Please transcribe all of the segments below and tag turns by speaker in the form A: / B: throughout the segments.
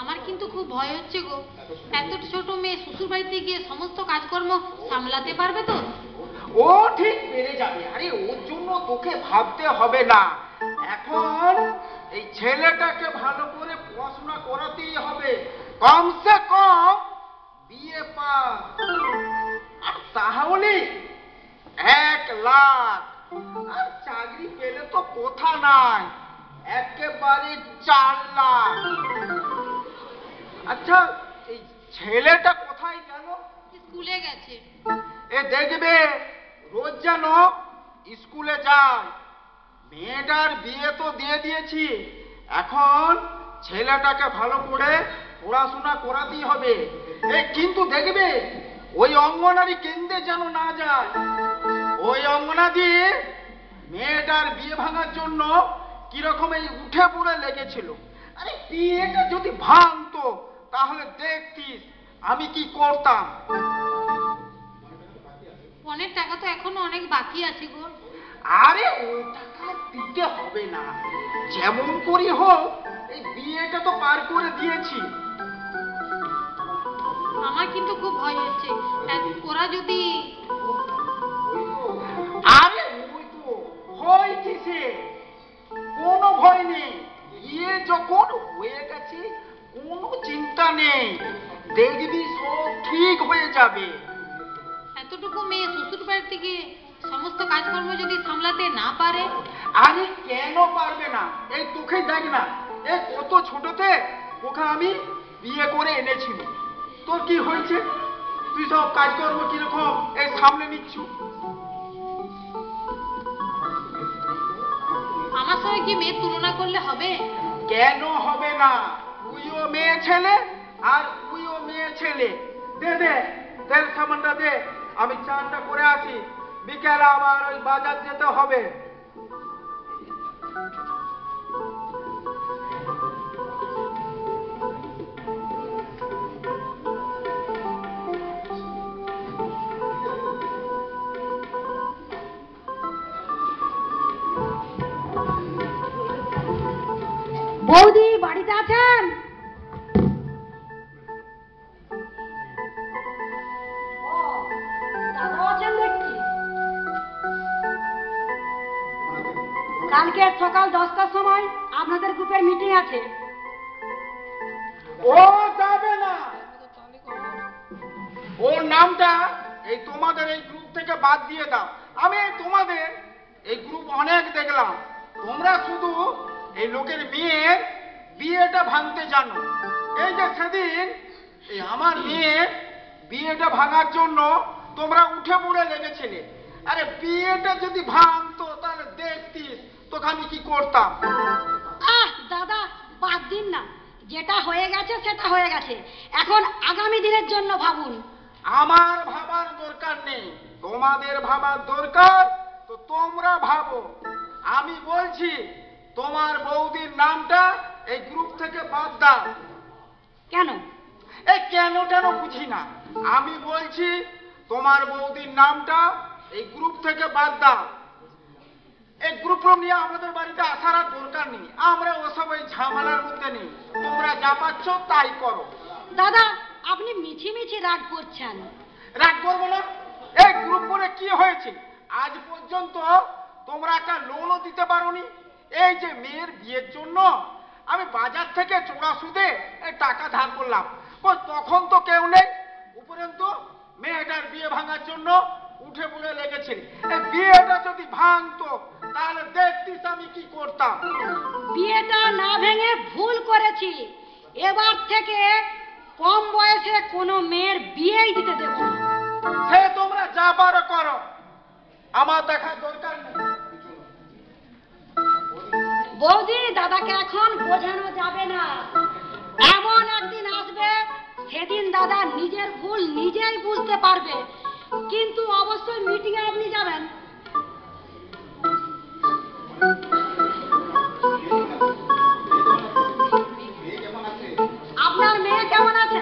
A: আমার কিন্তু খুব ভয় হচ্ছে গো। এত ছোট মেয়ে শ্বশুর বাড়িতে গিয়ে সমস্ত কাজকর্ম সামলাতে পারবে তো?
B: ও ঠিক পেরে যাবে। আরে ওর জন্য তোকে ভাবতে হবে না। এখন এই ছেলেটাকে ভালো করে পড়াশোনা করাতেই হবে, কমসে কম বিয়ে পাস। আর তাহলে 1 লাখ। আর চাকরি পেলে তো কথা নাই, একেবারে 4 লাখ। আচ্ছা, এই ছেলেটা কোথায় গেল?
A: স্কুলে গেছে।
B: এ দেখবে রোজ যেন স্কুলে যায়। মেয়েটার বিয়ে তো দিয়ে দিয়েছি, এখন ছেলেটাকে ভালো করে পড়াশোনা করাতেই হবে। কিন্তু দেখবে ওই অঙ্গনারী কেন্দ্রে যেন না যায়। ওই অঙ্গনাদি মেয়েটার বিয়ে ভাঙার জন্য কিরকম এই উঠে পড়ে লেগেছিল। আরে বিয়েটা যদি ভাঙতো তাহলে দেখতিস আমি কি করতাম।
A: অনেক টাকা তো এখনো অনেক বাকি আছে গো।
B: আরে ওই টাকা দিতে হবে না, যেমন করি হোক এই বিয়েটা তো পার করে দিয়েছি।
A: আমার কিন্তু খুব ভয় হচ্ছে, ওরা যদি...
B: আরে ওই তো ভয় কিসে, কোনো ভয় নেই। বিয়ে যখন হয়ে গেছে কোনো চিন্তা নেই, দেখবি সব ঠিক হয়ে যাবে।
A: এতটুকু মেয়ে শ্বশুর বাড়ি থেকে সমস্ত কাজকর্ম যদি সামলাতে না পারে?
B: আরে কেন পারবে না? এই তোকে দেখ না, এই কত ছোটতে ওকে আমি বিয়ে করে এনেছি। তোর কি হয়েছে? তুই সব কাজকর্ম কিরকম এই সামনে নিচ্ছু।
A: আমার সঙ্গে কি মেয়ের তুলনা করলে হবে?
B: কেন হবে না? তুইও মেয়ে ছেলে আর তুইও মেয়ে ছেলে। দে দে তেল সামানটা দে, আমি চানটা করে আসি, বিকেলে আবার ওই বাজার যেতে হবে।
C: বৌদি বাড়িতে আছেন? কালকে সকাল 10টার সময় আপনাদের গ্রুপের মিটিং আছে।
B: ও যাবে না, ওর নামটা এই তোমাদের এই গ্রুপ থেকে বাদ দিয়ে দাও। আমি তোমাদের এই গ্রুপ অনেক দেখলাম, তোমরা শুধু এই লোকের মেয়ের বিয়েটা ভাঙতে জানো। এই যে সেদিন এই আমার মেয়ের বিয়েটা ভাঙার জন্য তোমরা উঠে পড়ে লেগেছিলে। আরে বিয়েটা যদি ভাঙতো তাহলে দেখতিস তোকে আমি কি করতাম।
C: দাদা বাদ দিন না, যেটা হয়ে গেছে সেটা হয়ে গেছে, এখন আগামী দিনের জন্য ভাবুন।
B: আমার ভাবার দরকার নেই, তোমাদের ভাবার দরকার তো তোমরা ভাবো। আমি বলছি তোমার বৌদির নামটা এই গ্রুপ থেকে বাদ দাও।
C: কেন?
B: এই কেন বুঝি না, আমি বলছি তোমার বৌদির নামটা এই গ্রুপ থেকে বাদ দাও। এই গ্রুপ নিয়ে আমাদের বাড়িতে আসার আর দরকার নেই, আমরা ওসব ওই ঝামেলার মধ্যে নেই। তোমরা যা পাচ্ছ তাই করো।
C: দাদা আপনি মিছি মিছি রাগ করছেন।
B: রাগ করবো না? এই গ্রুপ করে কি হয়েছে? আজ পর্যন্ত তোমরা একটা লোনও দিতে পারোনি। এই যে মেয়ের বিয়ের জন্য আমি বাজার থেকে চোরা সুদে টাকা ধার করলাম, তখন তো কেউ নেই। উপরন্তু মেয়েটার বিয়ে ভাঙার জন্য উঠে পড়ে লেগেছে। এই বিয়েটা যদি ভাঙতো তাহলে দেখতিস আমি কি করতাম।
C: বিয়েটা না ভেঙে ভুল করেছি, এবার থেকে কম বয়সে কোনো মেয়ের বিয়েই দিতে দেব না।
B: সে তোমরা যা পারো করো, আমার দেখার দরকার নেই।
C: বৌদি দাদাকে এখন বোঝানো যাবে না, এমন একদিন আসবে সেদিন দাদা নিজের ভুল নিজেই বুঝতে পারবে, কিন্তু অবশ্যই মিটিং এ আপনি যাবেন। আপনার মেয়ে কেমন আছে?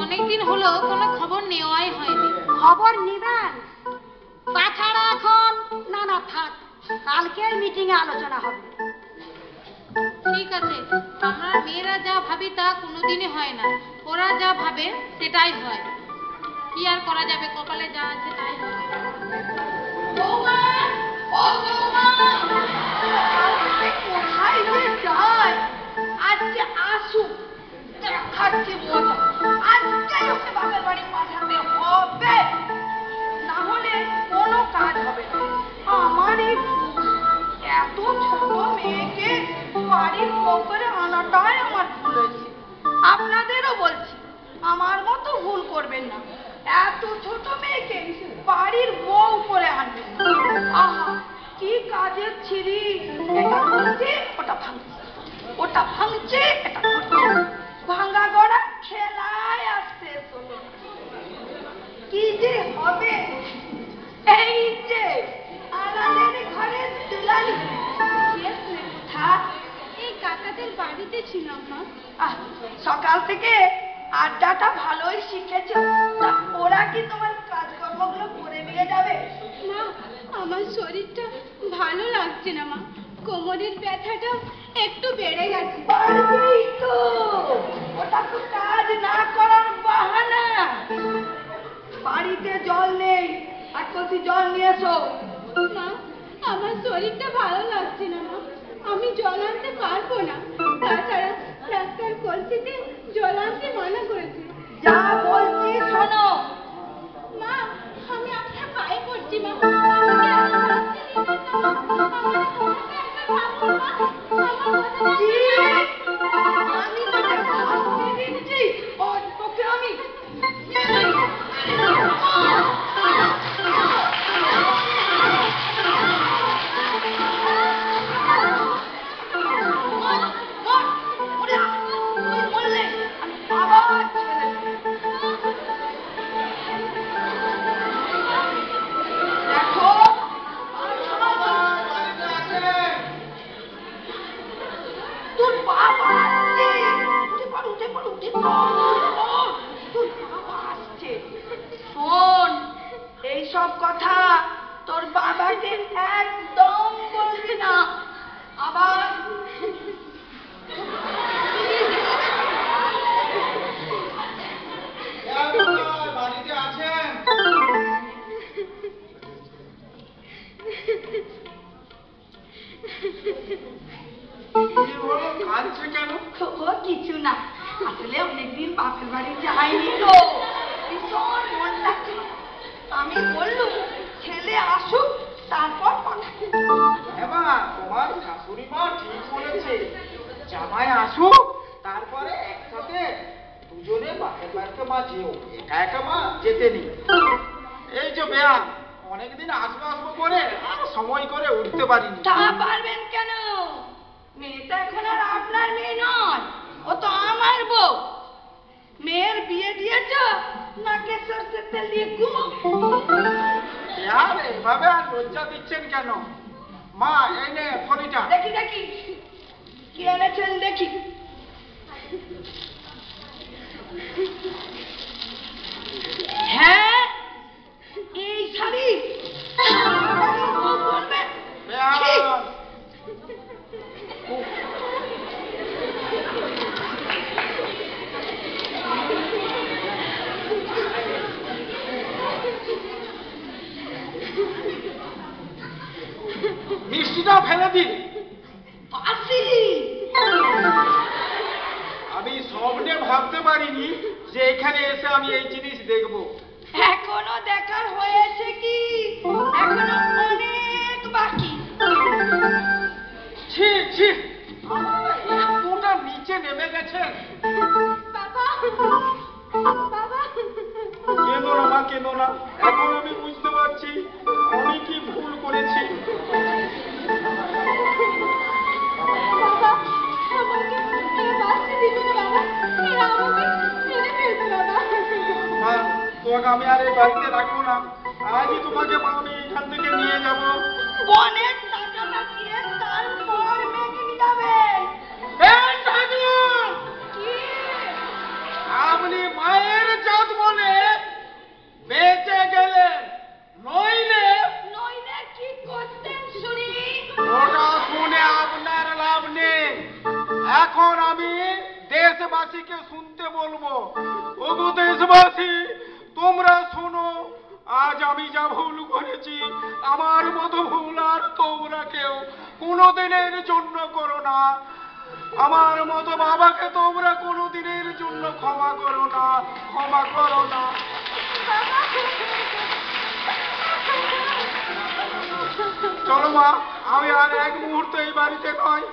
A: অনেকদিন হলো কোনো খবর নেওয়াই হয়নি।
C: খবর নিবেন, তাছাড়া এখন না থাক, কালকের মিটিং এ আলোচনা হবে।
A: ঠিক আছে, আমরা মেয়েরা যা ভাবি তা কোনোদিনই হয় না, ওরা যা ভাবে সেটাই হয়। কি আর করা যাবে, কপালে যা আছে তাই হয়।
C: বৌমা, ও বৌমা, আজকে কোথায় যে যায়? আজকে আসুক, দেখাচ্ছি মজা। আজকেই ওকে বাপের বাড়ি পাঠাতে হবে, না হলে কোনো কাজ হবে না। আমার এই এত ছোট মেয়েকে বাড়ির বউ করে আনাটাই আমার ভুল হয়েছে। আপনাদেরও বলছি, আমার মতো ভুল করবেন না। এত ছোট মেয়েকে বাড়ির বউ করে আনবেন না। আহা, কি কাজের ছিরি! এটা ভাঙছে, ওটা ভাঙছে, ওটা ভাঙছে, এটা ভাঙছে। ভাঙা গড়া খেলায় আসতে চলো। কি যে হবে! এই যে আলালের ঘরের দুলালি, এই কাকাদের বাড়িতে ছিলাম না। সকাল থেকে আড্ডাটা ভালোই শিখেছ। তা ওরা কি তোমার কাজকর্মগুলো করে নিয়ে যাবে?
D: মা, আমার শরীরটা ভালো লাগছে না মা, কোমরের ব্যথাটা একটু বেড়ে গেছে।
C: পারবেই তো, ওটা তো কাজ না করার বাহানা। বাড়িতে জল নেই, আর কলসি জল নিয়ে এসো।
D: মা, আমার শরীরটা ভালো লাগছে না মা, আমি জল আনতে পারবো না। তাছাড়া ডাক্তার কলসিতে জল আনতে মানা করেছে।
C: যা বলছি শোনো।
D: মা, আমি আপনার পায়ে পড়ছি মা, আমাকে এত শাস্তি দিবেন না মা, আমার কথাটা একবার ভাবুন মা, আমার কথাটা
C: কি? আমি তোকে শাস্তি দিচ্ছি? ওর তোকে আমি এইসব কথা তোর বাবাকে একদম বলবি না। আবার
B: বাড়িতে আছেন? কি হলো, কাঁদছে কেন?
C: ও কিছু না, আসলে অনেকদিন বাপের বাড়ি যাইনি তো, ভীষণ মন লাগছিল। আমি বললুম ছেলে আসুক, তারপর পাঠাবো।
B: এবার তোমার শাশুড়ি মা ঠিক বলেছে, জামাই আসুক, তারপরে একসাথে দুজনে বাপের বাড়িতে মা যেও, একা একা মা যেতে নেই। এই যে বেয়া, অনেকদিন আসবো আসবো করে আর সময় করে উঠতে পারিনি।
C: তা পারবেন কেন? মেয়েটা এখন আর আপনার মেয়ে নয়, ও তো আমার বউ। মেয়ের বিয়ে দিয়েছ নাকি সরষের তেল দিয়ে ঘুমো?
B: আর এভাবে আর লজ্জা দিচ্ছেন কেন? মা, এই নে ফলিটা।
C: দেখি দেখি কি এনেছেন দেখি। হ্যাঁ, এই শাড়ি পরবে? ঠিক।
B: মিষ্টিটা ফেলে দিন।
C: বাসি।
B: আমি স্বপ্নে ভাবতে পারিনি যে এখানে এসে আমি এই জিনিস দেখবো।
C: এখনো দেখার হয়েছে কি? এখনো অনেক বাকি।
B: ছি ছি, আপনারা এতটা নিচে নেমে গেছেন।
D: বাবা, বাবা,
B: কেঁদো না মা, কেঁদো না। এখন আমি বুঝতে পারছি আমি কি ভুল করেছি।
D: বাবা, আমাকে এরা বাঁচতে দিবে না বাবা, এরা আমাকে মেরে ফেলবে বাবা।
B: মা, তোমাকে আমি আর এই বাড়িতে রাখবো না। আজই তোমাকে মা আমি এখান থেকে নিয়ে যাব।
C: বনের টাকাটা দিয়ে তারপর মেয়েকে নিয়ে যাবেন।
B: এই ঠাকুর!
C: কি?
B: আপনি মায়ের জাত বলে বেঁচে গেলেন, নইলে
C: নইলে কি করতেন শুনি?
B: ওটা শুনে আপনার লাভ নেই। আজ আমি যা ভুল করেছি আমার মতো ভুল আর তোমরা কেউ কোনোদিনের জন্য করো না। আমার মতো বাবাকে তোমরা কোনোদিনের জন্য ক্ষমা করো না, ক্ষমা করো না। চলো মা, আমি আর এক মুহূর্তে এই বাড়িতে নয়,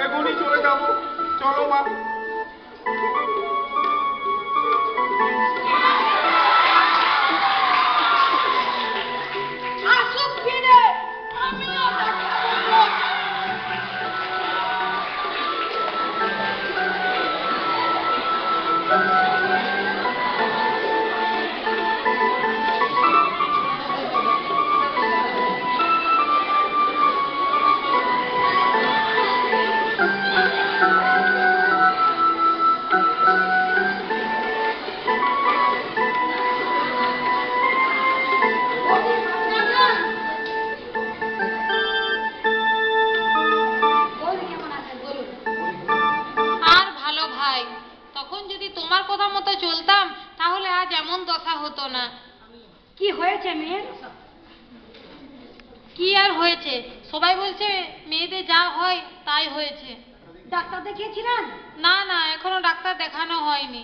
B: এখনই চলে যাব। চলো মা।
C: আসুক ফিরে, আমিও দেখা করবো।
A: আর ভালো ভাই, তখন যদি তোমার কথা মতো চলতাম তাহলে আজ এমন দশা হতো না।
C: কি হয়েছে মেয়ের?
A: কি আর হয়েছে, সবাই বলছে মেয়েদের যা হয় তাই হয়েছে।
C: ডাক্তার দেখিয়েছিলেন?
A: না না, এখনো ডাক্তার দেখানো হয়নি।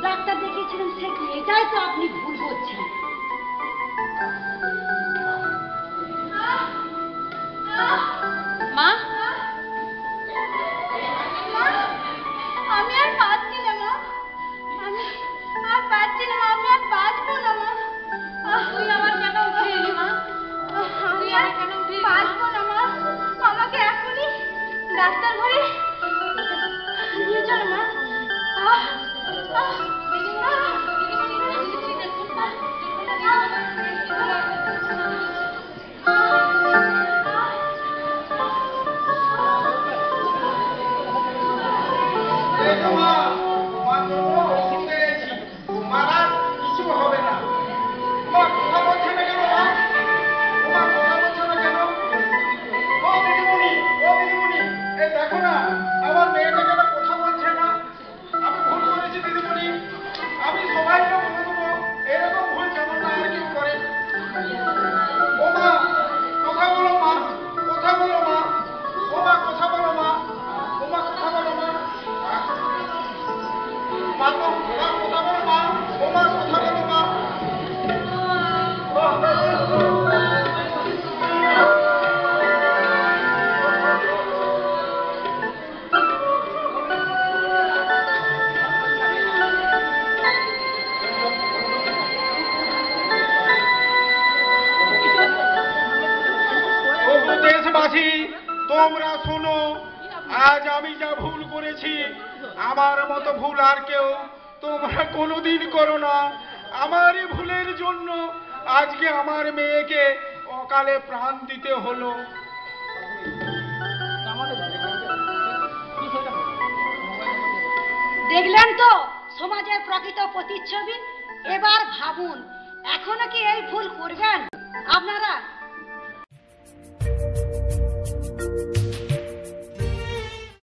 C: ডাক্তার দেখিয়েছিলেন সে কি? এটাই তো আপনি ভুল করছেন।
A: মা,
D: আমি আর পাচ্ছি না মা, আমি আর পাচ্ছি না মা, আমি আর বাঁচবো না মা।
A: তুই আবার কেন উঠে এলি মা?
D: আমি আর বাঁচবো না মা, আমাকে এখনই ডাক্তার ঘরে নিয়ে চলো মা।
B: এই তো মা, তোমার জন্য ওষুধ এনেছি, তোমার আর কিছু হবে না। তোমার কথা বলছে না কেন মা? তোমার কথা বলছে না কেন? ও দিদিমণি, ও দিদিমণি, এই দেখো না, আমার মেয়েটা কেন কথা বলছে না? আমি ভুল করেছি দিদিমণি, আমি সবাইকে বলে দেবো এরকম ভুল যেন না আর কেউ করে। ও মা, কথা বলো মা, কথা বলো মা, ও মা কথা বলো মা, ও মা কথা বলো মা। মা তো মা কথা বলো মা, ও মা কথা বলো মা। ও দেশবাসী, তোমরা শোনো, আজ আমি যা ভুল করেছি আমার মতো ভুল আর কেউ তোমরা কোনোদিন করো না। আমার এই ভুলের জন্য আজকে আমার মেয়েকে অকালে প্রাণ দিতে হলো।
C: দেখলেন তো সমাজের প্রকৃত প্রতিচ্ছবি। এবার ভাবুন, এখনো কি এই ভুল করবেন আপনারা?